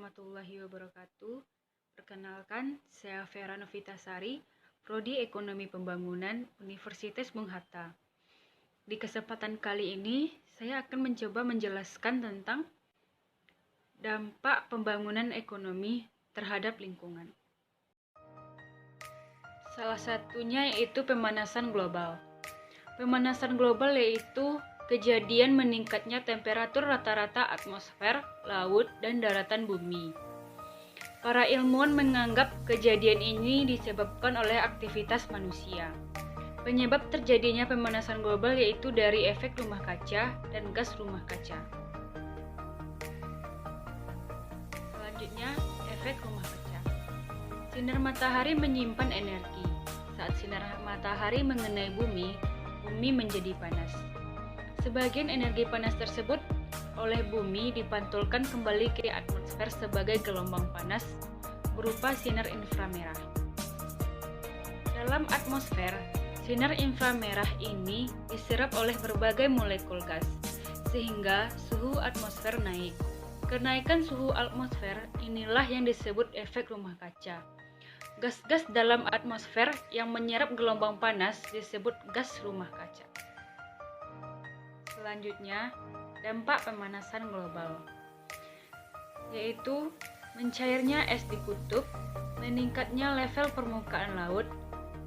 warahmatullahi wabarakatuh. Perkenalkan, saya Vera Novitasari, Prodi Ekonomi Pembangunan Universitas Bung Hatta. Di kesempatan kali ini, saya akan mencoba menjelaskan tentang dampak pembangunan ekonomi terhadap lingkungan. Salah satunya yaitu pemanasan global. Pemanasan global yaitu kejadian meningkatnya temperatur rata-rata atmosfer, laut, dan daratan bumi. Para ilmuwan menganggap kejadian ini disebabkan oleh aktivitas manusia. Penyebab terjadinya pemanasan global yaitu dari efek rumah kaca dan gas rumah kaca. Selanjutnya, efek rumah kaca. Sinar matahari menyimpan energi. Saat sinar matahari mengenai bumi, bumi menjadi panas. Sebagian energi panas tersebut oleh bumi dipantulkan kembali ke atmosfer sebagai gelombang panas berupa sinar inframerah. Dalam atmosfer, sinar inframerah ini diserap oleh berbagai molekul gas, sehingga suhu atmosfer naik. Kenaikan suhu atmosfer inilah yang disebut efek rumah kaca. Gas-gas dalam atmosfer yang menyerap gelombang panas disebut gas rumah kaca. Selanjutnya, dampak pemanasan global, yaitu mencairnya es di kutub, meningkatnya level permukaan laut,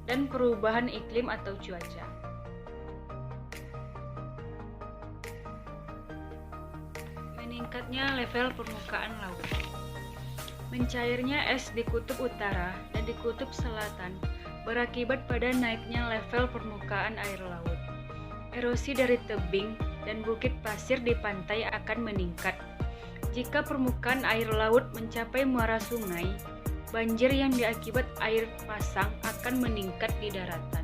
dan perubahan iklim atau cuaca. Meningkatnya level permukaan laut. Mencairnya es di kutub utara dan di kutub selatan berakibat pada naiknya level permukaan air laut. Erosi dari tebing dan bukit pasir di pantai akan meningkat. Jika permukaan air laut mencapai muara sungai, banjir yang diakibat air pasang akan meningkat di daratan.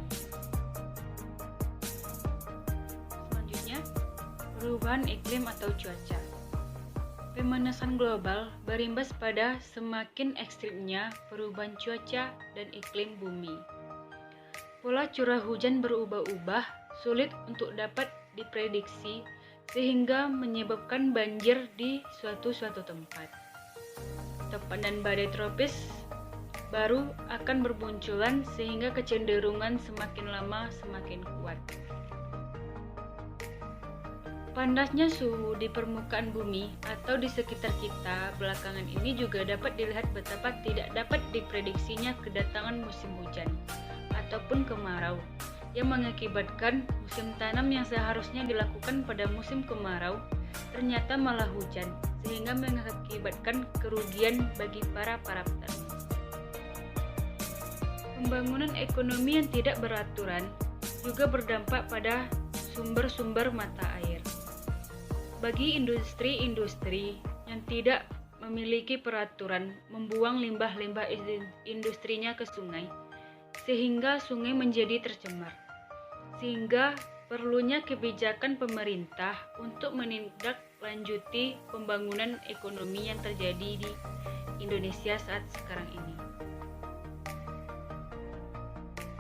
Selanjutnya, perubahan iklim atau cuaca. Pemanasan global berimbas pada semakin ekstrimnya perubahan cuaca dan iklim bumi. Pola curah hujan berubah-ubah, sulit untuk dapat diprediksi sehingga menyebabkan banjir di suatu tempat. Topan dan badai tropis baru akan bermunculan sehingga kecenderungan semakin lama semakin kuat. Panasnya suhu di permukaan bumi atau di sekitar kita belakangan ini juga dapat dilihat betapa tidak dapat diprediksinya kedatangan musim hujan ataupun kemarau, yang mengakibatkan musim tanam yang seharusnya dilakukan pada musim kemarau ternyata malah hujan, sehingga mengakibatkan kerugian bagi para petani. Pembangunan ekonomi yang tidak beraturan juga berdampak pada sumber-sumber mata air. Bagi industri-industri yang tidak memiliki peraturan membuang limbah-limbah industrinya ke sungai, sehingga sungai menjadi tercemar. Sehingga perlunya kebijakan pemerintah untuk menindaklanjuti pembangunan ekonomi yang terjadi di Indonesia saat sekarang ini.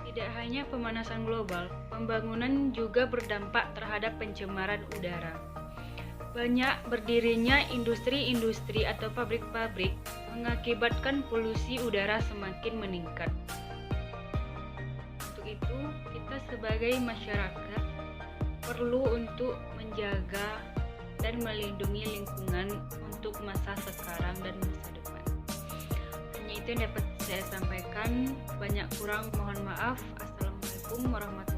Tidak hanya pemanasan global, pembangunan juga berdampak terhadap pencemaran udara. Banyak berdirinya industri-industri atau pabrik-pabrik mengakibatkan polusi udara semakin meningkat. Untuk itu, kita sebagai masyarakat perlu untuk menjaga dan melindungi lingkungan untuk masa sekarang dan masa depan. Hanya itu yang dapat saya sampaikan. Banyak kurang mohon maaf. Assalamualaikum warahmatullahi wabarakatuh.